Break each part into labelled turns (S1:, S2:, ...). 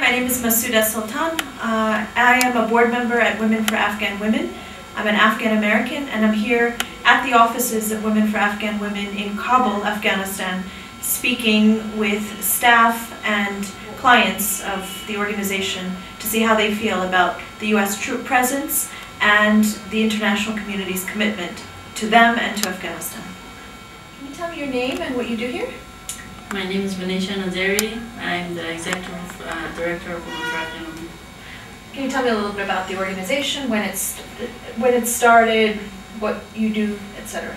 S1: My name is Masuda Sultan. I am a board member at Women for Afghan Women. I'm an Afghan American, and I'm here at the offices of Women for Afghan Women in Kabul, Afghanistan, speaking with staff and clients of the organization to see how they feel about the U.S. troop presence and the international community's commitment to them and to Afghanistan. Can you tell me your name and what you do here?
S2: My name is Venetia Nazeri. I'm the Executive Director of Women for Afghan Women.
S1: Can you tell me a little bit about the organization, when it started, what you do, etc.?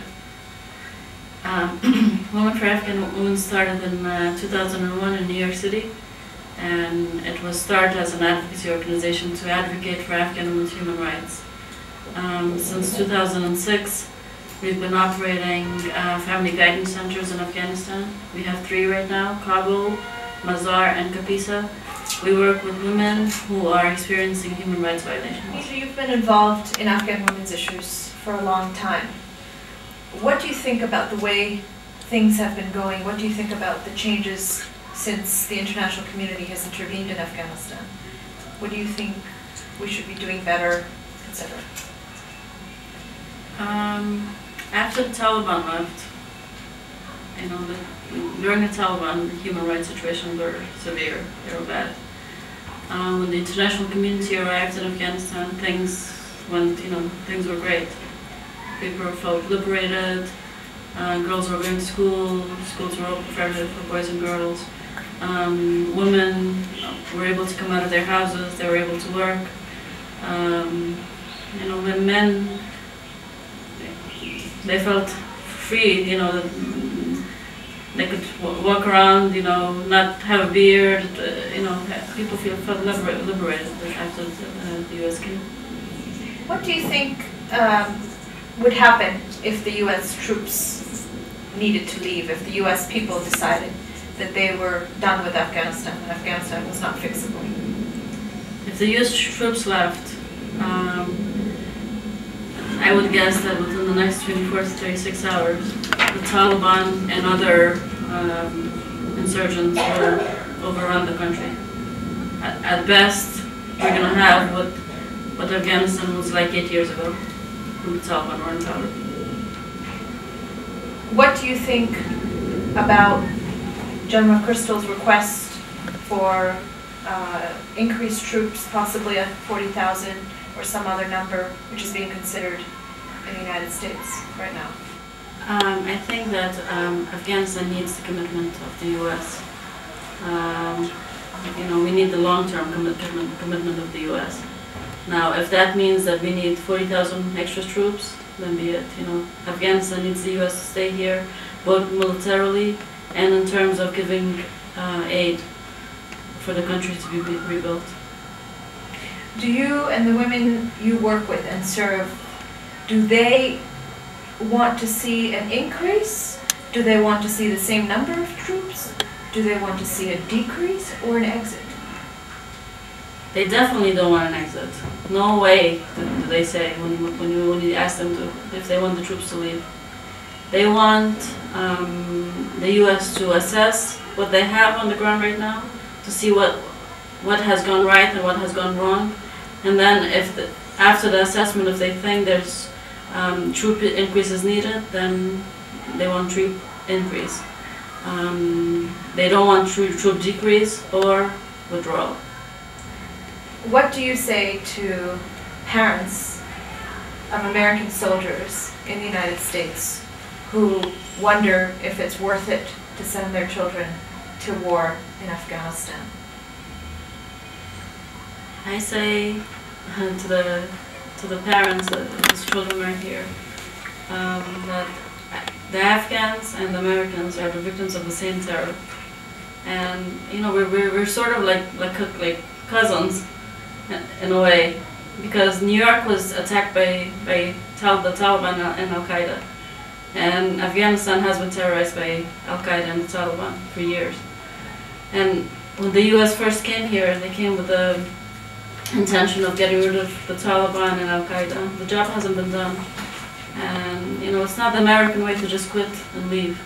S2: Women for Afghan Women started in 2001 in New York City, and it was started as an advocacy organization to advocate for Afghan women's human rights. Since 2006, we've been operating family guidance centers in Afghanistan. We have 3 right now: Kabul, Mazar, and Kapisa. We work with women who are experiencing human rights violations.
S1: So you've been involved in Afghan women's issues for a long time. What do you think about the way things have been going? What do you think about the changes since the international community has intervened in Afghanistan? What do you think we should be doing better, etc.?
S2: After the Taliban left, during the Taliban, the human rights situations were severe. They were bad. When the international community arrived in Afghanistan, things were great. People felt liberated. Girls were going to school. Schools were open for boys and girls. Women were able to come out of their houses. They were able to work. When men, they felt free, they could walk around, not have a beard, people felt liberated after the U.S. came.
S1: What do you think would happen if the U.S. troops needed to leave, if the U.S. people decided that they were done with Afghanistan, and Afghanistan was not fixable?
S2: If the U.S. troops left, I would guess that within the next 24 to 36 hours, the Taliban and other insurgents will overrun the country. At best, we're going to have what Afghanistan was like 8 years ago, when the Taliban were in power.
S1: What do you think about General McChrystal's request for increased troops, possibly at 40,000 or some other number, which is being considered in the United States right now?
S2: I think that Afghanistan needs the commitment of the U.S. We need the long-term commitment of the U.S. Now, if that means that we need 40,000 extra troops, then be it. Afghanistan needs the U.S. to stay here, both militarily and in terms of giving aid for the country to be rebuilt.
S1: Do you and the women you work with and serve, do they want to see an increase? Do they want to see the same number of troops? Do they want to see a decrease or an exit?
S2: They definitely don't want an exit. No way, do they say when you ask them if they want the troops to leave. They want the U.S. to assess what they have on the ground right now, to see what has gone right and what has gone wrong, and then after the assessment, if they think there's troop increases needed, then they want troop increase. They don't want troop decrease or withdrawal.
S1: What do you say to parents of American soldiers in the United States who wonder if it's worth it to send their children to war in Afghanistan?
S2: I say to the parents whose children are here that the Afghans and the Americans are the victims of the same terror, and we're sort of like cousins in a way, because New York was attacked by the Taliban and Al Qaeda, and Afghanistan has been terrorized by Al Qaeda and the Taliban for years. And when the U.S. first came here, they came with the intention of getting rid of the Taliban and Al Qaeda. The job hasn't been done, and it's not the American way to just quit and leave.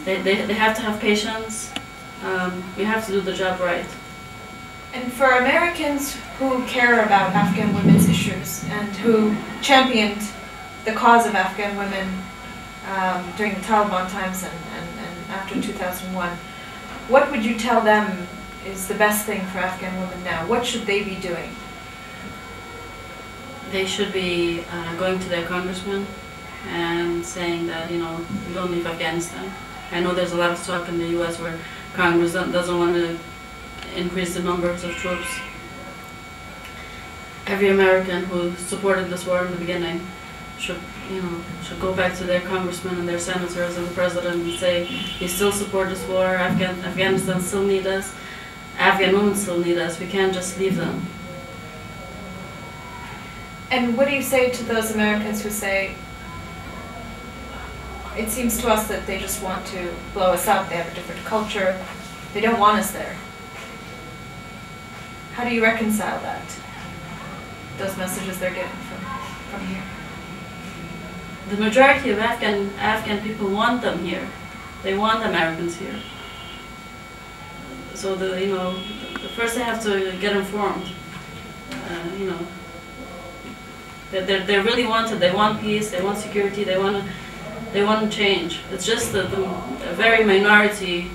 S2: They have to have patience. We have to do the job right.
S1: And for Americans who care about Afghan women's issues and who championed the cause of Afghan women during the Taliban times and after 2001, what would you tell them is the best thing for Afghan women now? What should they be doing?
S2: They should be going to their congressman and saying that, you know, we don't leave Afghanistan. I know there's a lot of talk in the U.S. where Congress doesn't want to increase the numbers of troops. Every American who supported this war in the beginning should go back to their congressmen and their senators and the president and say, we still support this war, Afghanistan still needs us, Afghan women still need us, we can't just leave them.
S1: And what do you say to those Americans who say, it seems to us that they just want to blow us out, they have a different culture, they don't want us there? How do you reconcile that, those messages they're getting from here?
S2: The majority of Afghan people want them here. They want Americans here. So first they have to get informed. They really want it. They want peace. They want security. They want to change. It's just a very minority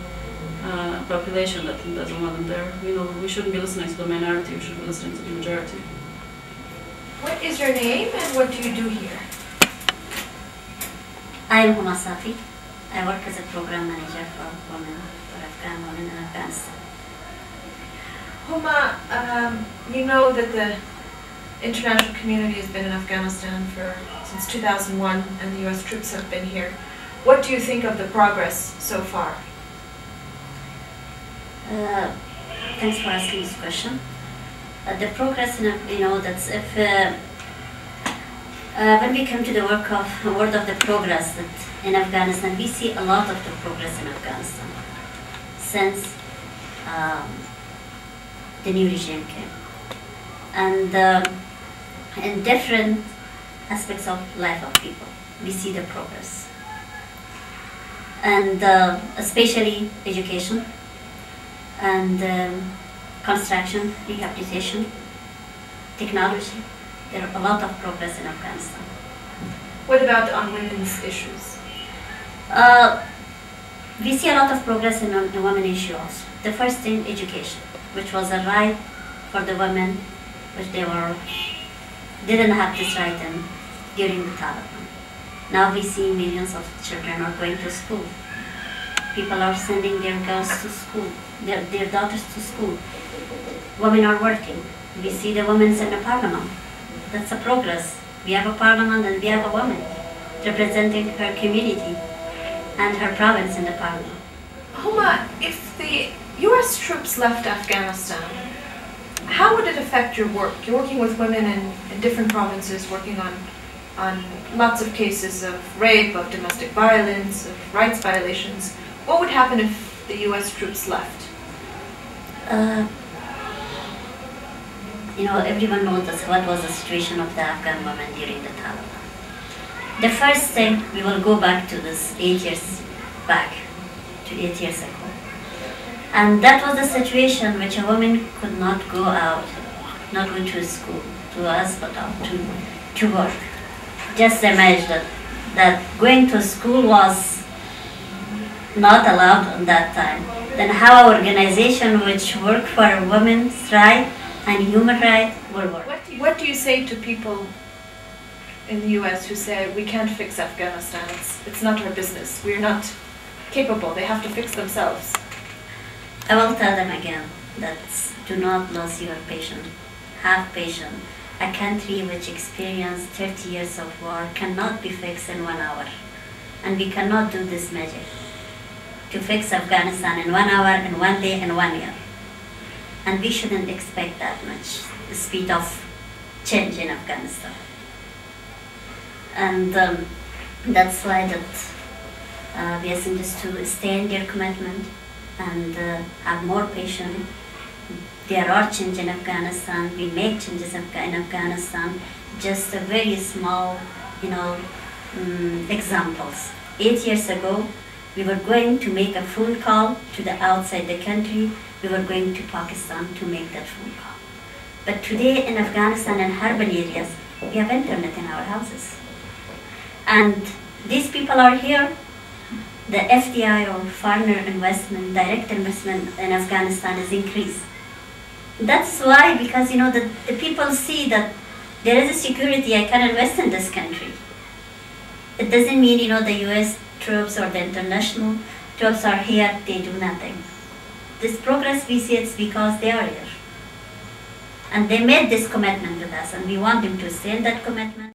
S2: population that doesn't want them there. We shouldn't be listening to the minority. We should be listening to the majority.
S1: What is your name and what do you do here?
S3: I am Huma Safi. I work as a program manager for women, for Afghan women in Afghanistan.
S1: Huma, you know that the international community has been in Afghanistan since 2001 and the US troops have been here. What do you think of the progress so far?
S3: Thanks for asking this question. The progress, that's if when we come to the word of the progress that in Afghanistan, we see a lot of the progress in Afghanistan since the new regime came. And in different aspects of life of people, we see the progress. And especially education and construction, rehabilitation, technology. There are a lot of progress in Afghanistan.
S1: What about on women's issues?
S3: We see a lot of progress in women issues also. The first thing, education, which was a right for the women, which didn't have this right during the Taliban. Now we see millions of children are going to school. People are sending their girls to school, their daughters to school. Women are working. We see the women in the parliament. That's a progress. We have a parliament and we have a woman representing her community and her province in the parliament.
S1: Huma, if the US troops left Afghanistan, how would it affect your work? You're working with women in different provinces, working on lots of cases of rape, of domestic violence, of rights violations. What would happen if the US troops left?
S3: Everyone knows what was the situation of the Afghan women during the Taliban. The first thing, we will go back to this 8 years back, to 8 years ago. And that was the situation which a woman could not go out, not go to school, to a hospital, to work. Just imagine that going to school was not allowed at that time. Then how an organization which work for a women's right and human rights will work.
S1: What do you say to people in the US who say, we can't fix Afghanistan, it's not our business, we're not capable, they have to fix themselves?
S3: I will tell them again that do not lose your patience, have patience. A country which experienced 30 years of war cannot be fixed in 1 hour. And we cannot do this magic to fix Afghanistan in 1 hour, in 1 day, in 1 year. And we shouldn't expect that much speed of change in Afghanistan. And that's why we ask them just to stay in their commitment and have more patience. There are changes in Afghanistan. We make changes in Afghanistan. Just a very small, examples. 8 years ago, we were going to make a phone call to the outside the country. We were going to Pakistan to make that phone call. But today in Afghanistan and urban areas, we have internet in our houses. And these people are here. The FDI or foreign investment, direct investment in Afghanistan is increased. That's why, because the people see that there is a security, I can invest in this country. It doesn't mean the US troops or the international troops are here, they do nothing. This progress we see, it's because they are here. And they made this commitment with us, and we want them to stay in that commitment.